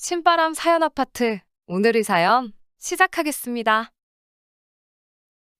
신바람 사연 아파트. 오늘의 사연 시작하겠습니다.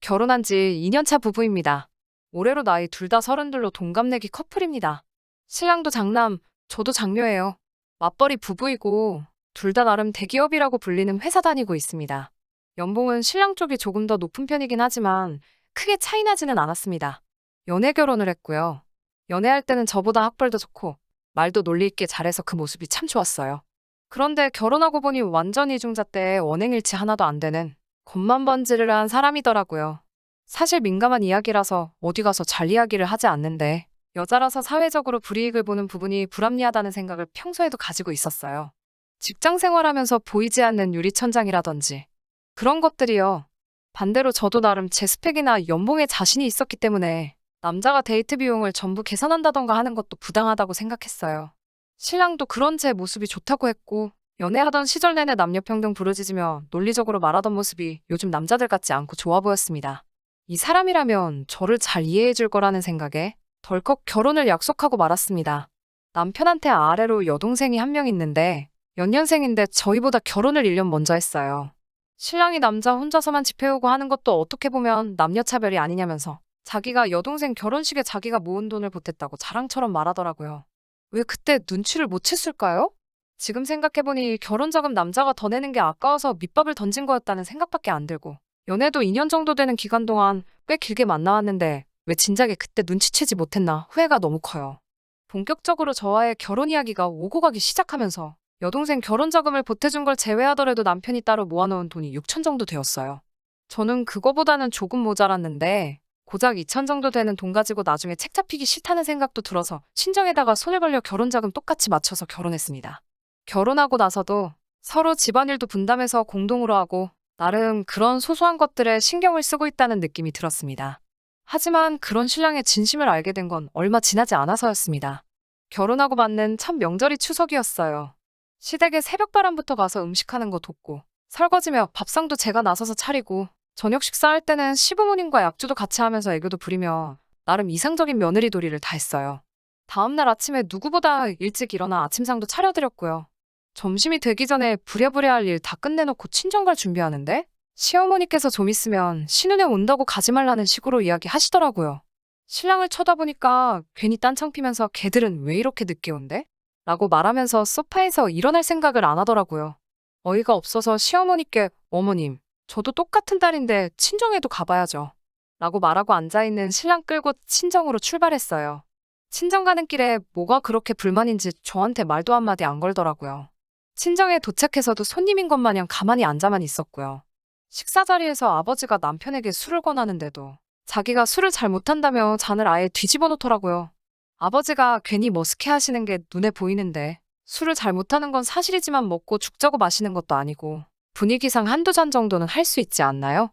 결혼한 지 2년차 부부입니다. 올해로 나이 둘 다 32로 동갑내기 커플입니다. 신랑도 장남, 저도 장녀예요. 맞벌이 부부이고 둘 다 나름 대기업이라고 불리는 회사 다니고 있습니다. 연봉은 신랑 쪽이 조금 더 높은 편이긴 하지만 크게 차이 나지는 않았습니다. 연애 결혼을 했고요. 연애할 때는 저보다 학벌도 좋고 말도 논리 있게 잘해서 그 모습이 참 좋았어요. 그런데 결혼하고 보니 완전 이중자 때 원행일치 하나도 안 되는 겉만 번지르르한 사람이더라고요. 사실 민감한 이야기라서 어디 가서 잘 이야기를 하지 않는데 여자라서 사회적으로 불이익을 보는 부분이 불합리하다는 생각을 평소에도 가지고 있었어요. 직장 생활하면서 보이지 않는 유리천장이라든지 그런 것들이요. 반대로 저도 나름 제 스펙이나 연봉에 자신이 있었기 때문에 남자가 데이트 비용을 전부 계산한다던가 하는 것도 부당하다고 생각했어요. 신랑도 그런 제 모습이 좋다고 했고 연애하던 시절 내내 남녀평등 부르짖으며 논리적으로 말하던 모습이 요즘 남자들 같지 않고 좋아 보였습니다. 이 사람이라면 저를 잘 이해해 줄 거라는 생각에 덜컥 결혼을 약속하고 말았습니다. 남편한테 아래로 여동생이 한 명 있는데 연년생인데 저희보다 결혼을 1년 먼저 했어요. 신랑이 남자 혼자서만 집해오고 하는 것도 어떻게 보면 남녀차별이 아니냐면서 자기가 여동생 결혼식에 자기가 모은 돈을 보탰다고 자랑처럼 말하더라고요. 왜 그때 눈치를 못 챘을까요? 지금 생각해보니 결혼자금 남자가 더 내는 게 아까워서 밑밥을 던진 거였다는 생각밖에 안 들고 연애도 2년 정도 되는 기간 동안 꽤 길게 만나왔는데 왜 진작에 그때 눈치채지 못했나 후회가 너무 커요. 본격적으로 저와의 결혼 이야기가 오고 가기 시작하면서 여동생 결혼자금을 보태준 걸 제외하더라도 남편이 따로 모아놓은 돈이 6천 정도 되었어요. 저는 그거보다는 조금 모자랐는데 고작 2천 정도 되는 돈 가지고 나중에 책 잡히기 싫다는 생각도 들어서 친정에다가 손을 벌려 결혼자금 똑같이 맞춰서 결혼했습니다. 결혼하고 나서도 서로 집안일도 분담해서 공동으로 하고 나름 그런 소소한 것들에 신경을 쓰고 있다는 느낌이 들었습니다. 하지만 그런 신랑의 진심을 알게 된 건 얼마 지나지 않아서였습니다. 결혼하고 맞는 첫 명절이 추석이었어요. 시댁에 새벽바람부터 가서 음식하는 거 돕고 설거지며 밥상도 제가 나서서 차리고 저녁 식사할 때는 시부모님과 약주도 같이 하면서 애교도 부리며 나름 이상적인 며느리 도리를 다 했어요. 다음날 아침에 누구보다 일찍 일어나 아침상도 차려드렸고요. 점심이 되기 전에 부랴부랴 할 일 다 끝내놓고 친정갈 준비하는데 시어머니께서 좀 있으면 신우네 온다고 가지 말라는 식으로 이야기하시더라고요. 신랑을 쳐다보니까 괜히 딴청 피면서 걔들은 왜 이렇게 늦게 온대? 라고 말하면서 소파에서 일어날 생각을 안 하더라고요. 어이가 없어서 시어머니께 어머님, 저도 똑같은 딸인데 친정에도 가봐야죠. 라고 말하고 앉아있는 신랑 끌고 친정으로 출발했어요. 친정 가는 길에 뭐가 그렇게 불만인지 저한테 말도 한마디 안 걸더라고요. 친정에 도착해서도 손님인 것 마냥 가만히 앉아만 있었고요. 식사 자리에서 아버지가 남편에게 술을 권하는데도 자기가 술을 잘 못한다며 잔을 아예 뒤집어 놓더라고요. 아버지가 괜히 머쓱해 하시는 게 눈에 보이는데 술을 잘 못하는 건 사실이지만 먹고 죽자고 마시는 것도 아니고 분위기상 한두 잔 정도는 할 수 있지 않나요?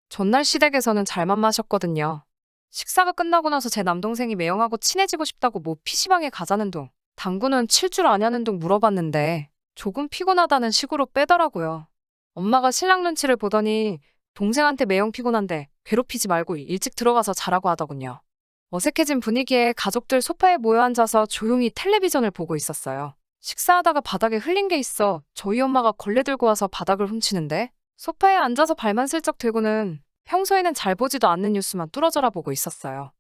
전날 시댁에서는 잘만 마셨거든요. 식사가 끝나고 나서 제 남동생이 매형하고 친해지고 싶다고 뭐 PC방에 가자는 둥, 당구는 칠 줄 아냐는 둥 물어봤는데 조금 피곤하다는 식으로 빼더라고요. 엄마가 신랑 눈치를 보더니 동생한테 매형 피곤한데 괴롭히지 말고 일찍 들어가서 자라고 하더군요. 어색해진 분위기에 가족들 소파에 모여 앉아서 조용히 텔레비전을 보고 있었어요. 식사하다가 바닥에 흘린 게 있어 저희 엄마가 걸레 들고 와서 바닥을 훔치는데 소파에 앉아서 발만 슬쩍 대고는 평소에는 잘 보지도 않는 뉴스만 뚫어져라 보고 있었어요.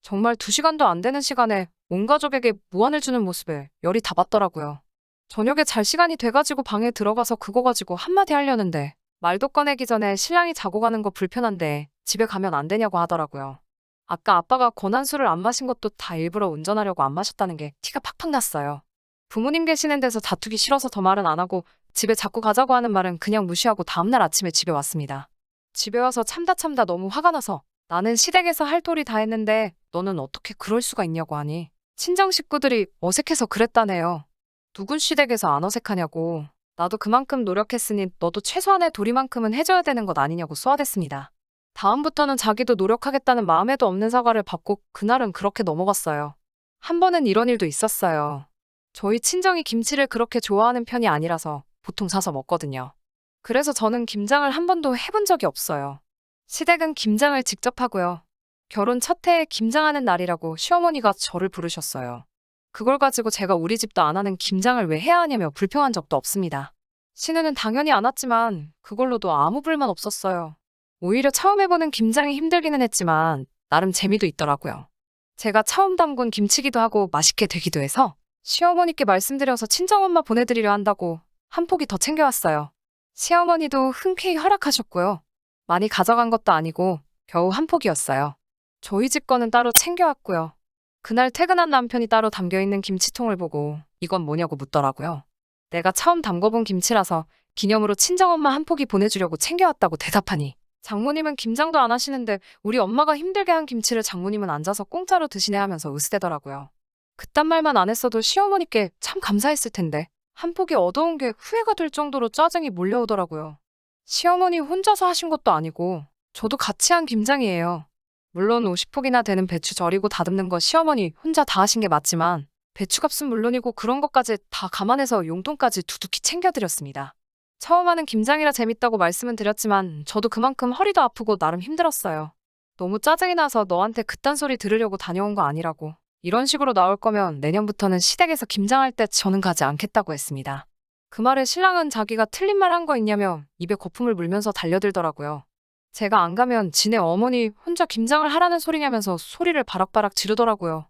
정말 2시간도 안 되는 시간에 온 가족에게 무안을 주는 모습에 열이 다 받더라고요. 저녁에 잘 시간이 돼가지고 방에 들어가서 그거 가지고 한마디 하려는데 말도 꺼내기 전에 신랑이 자고 가는 거 불편한데 집에 가면 안 되냐고 하더라고요. 아까 아빠가 권한 술을 안 마신 것도 다 일부러 운전하려고 안 마셨다는 게 티가 팍팍 났어요. 부모님 계시는 데서 다투기 싫어서 더 말은 안 하고 집에 자꾸 가자고 하는 말은 그냥 무시하고 다음날 아침에 집에 왔습니다. 집에 와서 참다 너무 화가 나서 나는 시댁에서 할 도리 다 했는데 너는 어떻게 그럴 수가 있냐고 하니 친정 식구들이 어색해서 그랬다네요. 누군 시댁에서 안 어색하냐고. 나도 그만큼 노력했으니 너도 최소한의 도리만큼은 해줘야 되는 것 아니냐고 쏘아댔습니다. 다음부터는 자기도 노력하겠다는 마음에도 없는 사과를 받고 그날은 그렇게 넘어갔어요. 한 번은 이런 일도 있었어요. 저희 친정이 김치를 그렇게 좋아하는 편이 아니라서 보통 사서 먹거든요. 그래서 저는 김장을 한 번도 해본 적이 없어요. 시댁은 김장을 직접 하고요. 결혼 첫 해에 김장하는 날이라고 시어머니가 저를 부르셨어요. 그걸 가지고 제가 우리 집도 안 하는 김장을 왜 해야 하냐며 불평한 적도 없습니다. 신우는 당연히 안 왔지만 그걸로도 아무 불만 없었어요. 오히려 처음 해보는 김장이 힘들기는 했지만 나름 재미도 있더라고요. 제가 처음 담근 김치기도 하고 맛있게 되기도 해서 시어머니께 말씀드려서 친정엄마 보내드리려 한다고 한 포기 더 챙겨왔어요. 시어머니도 흔쾌히 허락하셨고요. 많이 가져간 것도 아니고 겨우 한 포기였어요. 저희 집 거는 따로 챙겨왔고요. 그날 퇴근한 남편이 따로 담겨있는 김치통을 보고 이건 뭐냐고 묻더라고요. 내가 처음 담궈본 김치라서 기념으로 친정엄마 한 포기 보내주려고 챙겨왔다고 대답하니 장모님은 김장도 안 하시는데 우리 엄마가 힘들게 한 김치를 장모님은 앉아서 공짜로 드시네 하면서 으스대더라고요. 그딴 말만 안 했어도 시어머니께 참 감사했을 텐데 한 포기 얻어온 게 후회가 될 정도로 짜증이 몰려오더라고요. 시어머니 혼자서 하신 것도 아니고 저도 같이 한 김장이에요. 물론 50포기나 되는 배추 절이고 다듬는 거 시어머니 혼자 다 하신 게 맞지만 배추값은 물론이고 그런 것까지 다 감안해서 용돈까지 두둑히 챙겨드렸습니다. 처음 하는 김장이라 재밌다고 말씀은 드렸지만 저도 그만큼 허리도 아프고 나름 힘들었어요. 너무 짜증이 나서 너한테 그딴 소리 들으려고 다녀온 거 아니라고. 이런 식으로 나올 거면 내년부터는 시댁에서 김장할 때 저는 가지 않겠다고 했습니다. 그 말에 신랑은 자기가 틀린 말 한 거 있냐며 입에 거품을 물면서 달려들더라고요. 제가 안 가면 지네 어머니 혼자 김장을 하라는 소리냐면서 소리를 바락바락 지르더라고요.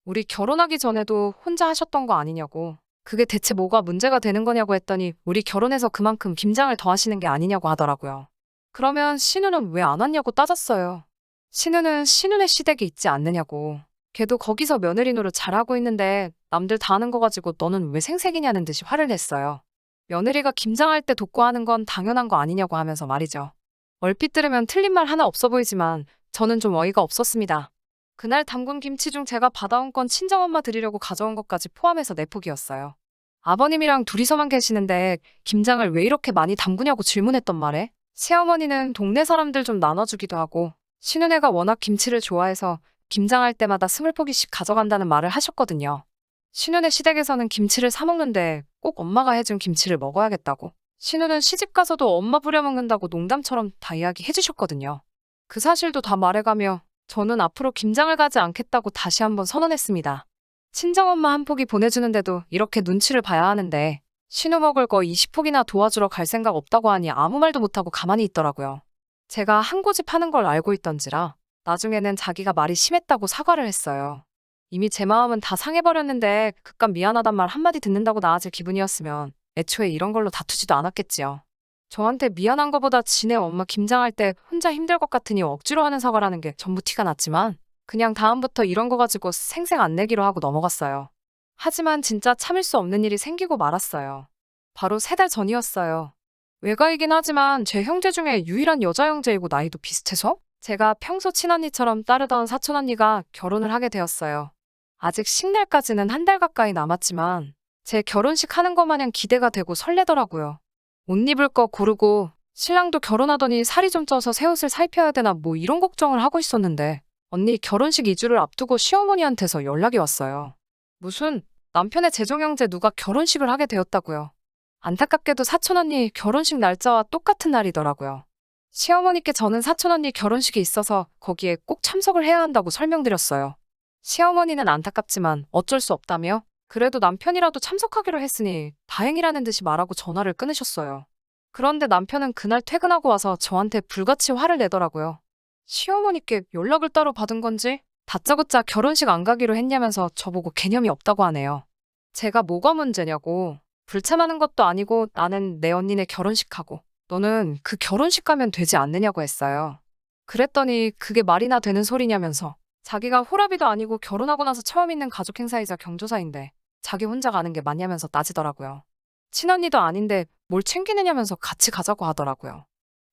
우리 결혼하기 전에도 혼자 하셨던 거 아니냐고. 그게 대체 뭐가 문제가 되는 거냐고 했더니 우리 결혼해서 그만큼 김장을 더 하시는 게 아니냐고 하더라고요. 그러면 신우는 왜 안 왔냐고 따졌어요. 신우는 신우네 시댁에 있지 않느냐고. 걔도 거기서 며느리 노릇 잘하고 있는데 남들 다 하는 거 가지고 너는 왜 생색이냐는 듯이 화를 냈어요. 며느리가 김장할 때 돕고 하는 건 당연한 거 아니냐고 하면서 말이죠. 얼핏 들으면 틀린 말 하나 없어 보이지만 저는 좀 어이가 없었습니다. 그날 담근 김치 중 제가 받아온 건 친정엄마 드리려고 가져온 것까지 포함해서 4포기였어요. 아버님이랑 둘이서만 계시는데 김장을 왜 이렇게 많이 담그냐고 질문했던 말에 시어머니는 동네 사람들 좀 나눠주기도 하고 신우네가 워낙 김치를 좋아해서 김장할 때마다 20포기씩 가져간다는 말을 하셨거든요. 신우네 시댁에서는 김치를 사 먹는데 꼭 엄마가 해준 김치를 먹어야겠다고. 신우는 시집 가서도 엄마 부려먹는다고 농담처럼 다 이야기해 주셨거든요. 그 사실도 다 말해가며 저는 앞으로 김장을 가지 않겠다고 다시 한번 선언했습니다. 친정엄마 한 포기 보내주는데도 이렇게 눈치를 봐야 하는데 신우 먹을 거 20포기나 도와주러 갈 생각 없다고 하니 아무 말도 못하고 가만히 있더라고요. 제가 한 고집 하는 걸 알고 있던지라 나중에는 자기가 말이 심했다고 사과를 했어요. 이미 제 마음은 다 상해버렸는데 그깟 미안하단 말 한마디 듣는다고 나아질 기분이었으면 애초에 이런 걸로 다투지도 않았겠지요. 저한테 미안한 거보다 지네 엄마 김장할 때 혼자 힘들 것 같으니 억지로 하는 사과라는 게 전부 티가 났지만 그냥 다음부터 이런 거 가지고 생색 안 내기로 하고 넘어갔어요. 하지만 진짜 참을 수 없는 일이 생기고 말았어요. 바로 3달 전이었어요. 외가이긴 하지만 제 형제 중에 유일한 여자 형제이고 나이도 비슷해서 제가 평소 친언니처럼 따르던 사촌언니가 결혼을 하게 되었어요. 아직 식날까지는 한 달 가까이 남았지만 제 결혼식 하는 것 마냥 기대가 되고 설레더라고요. 옷 입을 거 고르고 신랑도 결혼하더니 살이 좀 쪄서 새 옷을 살펴야 되나 뭐 이런 걱정을 하고 있었는데 언니 결혼식 2주를 앞두고 시어머니한테서 연락이 왔어요. 무슨 남편의 재종형제 누가 결혼식을 하게 되었다고요. 안타깝게도 사촌언니 결혼식 날짜와 똑같은 날이더라고요. 시어머니께 저는 사촌언니 결혼식이 있어서 거기에 꼭 참석을 해야 한다고 설명드렸어요. 시어머니는 안타깝지만 어쩔 수 없다며 그래도 남편이라도 참석하기로 했으니 다행이라는 듯이 말하고 전화를 끊으셨어요. 그런데 남편은 그날 퇴근하고 와서 저한테 불같이 화를 내더라고요. 시어머니께 연락을 따로 받은 건지 다짜고짜 결혼식 안 가기로 했냐면서 저보고 개념이 없다고 하네요. 제가 뭐가 문제냐고. 불참하는 것도 아니고 나는 내 언니네 결혼식 하고 너는 그 결혼식 가면 되지 않느냐고 했어요. 그랬더니 그게 말이나 되는 소리냐면서 자기가 호랍이도 아니고 결혼하고 나서 처음 있는 가족 행사이자 경조사인데 자기 혼자 가는 게 맞냐면서 따지더라고요. 친언니도 아닌데 뭘 챙기느냐면서 같이 가자고 하더라고요.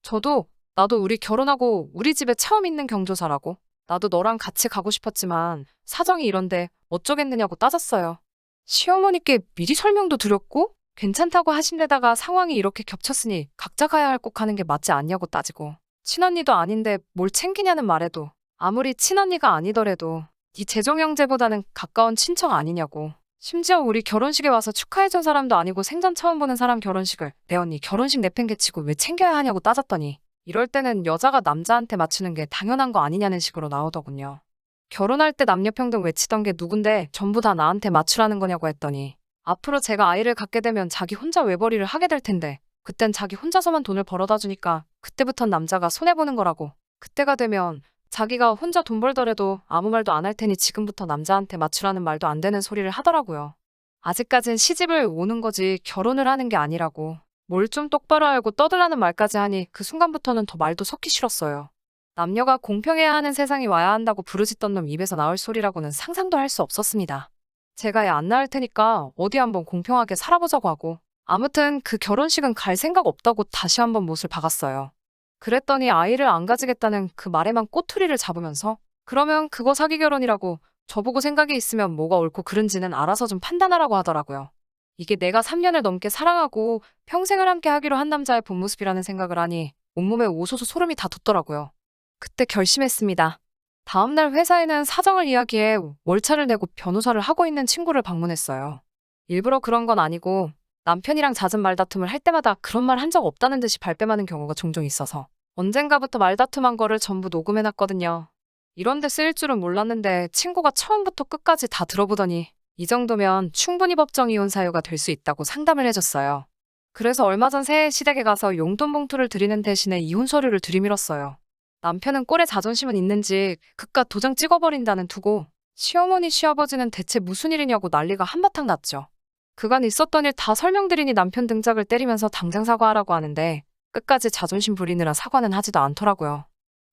저도 나도 우리 결혼하고 우리 집에 처음 있는 경조사라고 나도 너랑 같이 가고 싶었지만 사정이 이런데 어쩌겠느냐고 따졌어요. 시어머니께 미리 설명도 드렸고 괜찮다고 하신 데다가 상황이 이렇게 겹쳤으니 각자 가야 할 꼭 하는 게 맞지 않냐고 따지고 친언니도 아닌데 뭘 챙기냐는 말에도 아무리 친언니가 아니더라도 네 재종형제보다는 가까운 친척 아니냐고 심지어 우리 결혼식에 와서 축하해준 사람도 아니고 생전 처음 보는 사람 결혼식을 내 언니 결혼식 내팽개치고 왜 챙겨야 하냐고 따졌더니 이럴 때는 여자가 남자한테 맞추는 게 당연한 거 아니냐는 식으로 나오더군요. 결혼할 때 남녀평등 외치던 게 누군데 전부 다 나한테 맞추라는 거냐고 했더니 앞으로 제가 아이를 갖게 되면 자기 혼자 외벌이를 하게 될 텐데 그땐 자기 혼자서만 돈을 벌어다 주니까 그때부턴 남자가 손해보는 거라고. 그때가 되면 자기가 혼자 돈 벌더라도 아무 말도 안 할 테니 지금부터 남자한테 맞추라는 말도 안 되는 소리를 하더라고요. 아직까진 시집을 오는 거지 결혼을 하는 게 아니라고. 뭘 좀 똑바로 알고 떠들라는 말까지 하니 그 순간부터는 더 말도 섞기 싫었어요. 남녀가 공평해야 하는 세상이 와야 한다고 부르짖던 놈 입에서 나올 소리라고는 상상도 할 수 없었습니다. 제가 애 안 낳을 테니까 어디 한번 공평하게 살아보자고 하고 아무튼 그 결혼식은 갈 생각 없다고 다시 한번 못을 박았어요. 그랬더니 아이를 안 가지겠다는 그 말에만 꼬투리를 잡으면서 그러면 그거 사기 결혼이라고 저보고 생각이 있으면 뭐가 옳고 그른지는 알아서 좀 판단하라고 하더라고요. 이게 내가 3년을 넘게 사랑하고 평생을 함께 하기로 한 남자의 본 모습이라는 생각을 하니 온몸에 오소소 소름이 다 돋더라고요. 그때 결심했습니다. 다음날 회사에는 사정을 이야기해 월차를 내고 변호사를 하고 있는 친구를 방문했어요. 일부러 그런 건 아니고 남편이랑 잦은 말다툼을 할 때마다 그런 말 한 적 없다는 듯이 발뺌하는 경우가 종종 있어서 언젠가부터 말다툼한 거를 전부 녹음해놨거든요. 이런 데 쓰일 줄은 몰랐는데 친구가 처음부터 끝까지 다 들어보더니 이 정도면 충분히 법정 이혼 사유가 될 수 있다고 상담을 해줬어요. 그래서 얼마 전 새해 시댁에 가서 용돈 봉투를 드리는 대신에 이혼 서류를 들이밀었어요. 남편은 꼴에 자존심은 있는지 그깟 도장 찍어버린다는 두고 시어머니 시아버지는 대체 무슨 일이냐고 난리가 한바탕 났죠. 그간 있었던 일 다 설명드리니 남편 등짝을 때리면서 당장 사과하라고 하는데 끝까지 자존심 부리느라 사과는 하지도 않더라고요.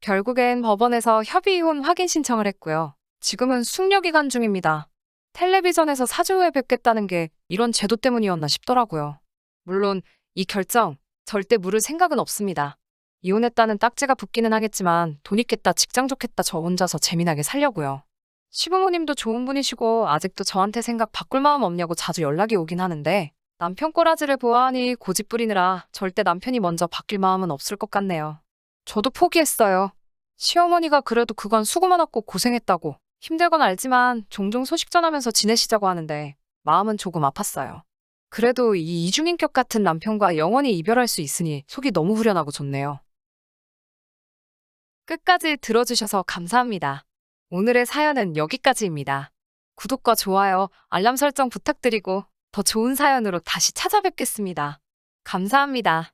결국엔 법원에서 협의 이혼 확인 신청을 했고요. 지금은 숙려기간 중입니다. 텔레비전에서 사주 후에 뵙겠다는 게 이런 제도 때문이었나 싶더라고요. 물론 이 결정 절대 물을 생각은 없습니다. 이혼했다는 딱지가 붙기는 하겠지만 돈 있겠다, 직장 좋겠다 저 혼자서 재미나게 살려고요. 시부모님도 좋은 분이시고 아직도 저한테 생각 바꿀 마음 없냐고 자주 연락이 오긴 하는데 남편 꼬라지를 보아하니 고집 부리느라 절대 남편이 먼저 바뀔 마음은 없을 것 같네요. 저도 포기했어요. 시어머니가 그래도 그간 수고 많았고 고생했다고 힘들건 알지만 종종 소식 전하면서 지내시자고 하는데 마음은 조금 아팠어요. 그래도 이 이중인격 같은 남편과 영원히 이별할 수 있으니 속이 너무 후련하고 좋네요. 끝까지 들어주셔서 감사합니다. 오늘의 사연은 여기까지입니다. 구독과 좋아요, 알람 설정 부탁드리고 더 좋은 사연으로 다시 찾아뵙겠습니다. 감사합니다.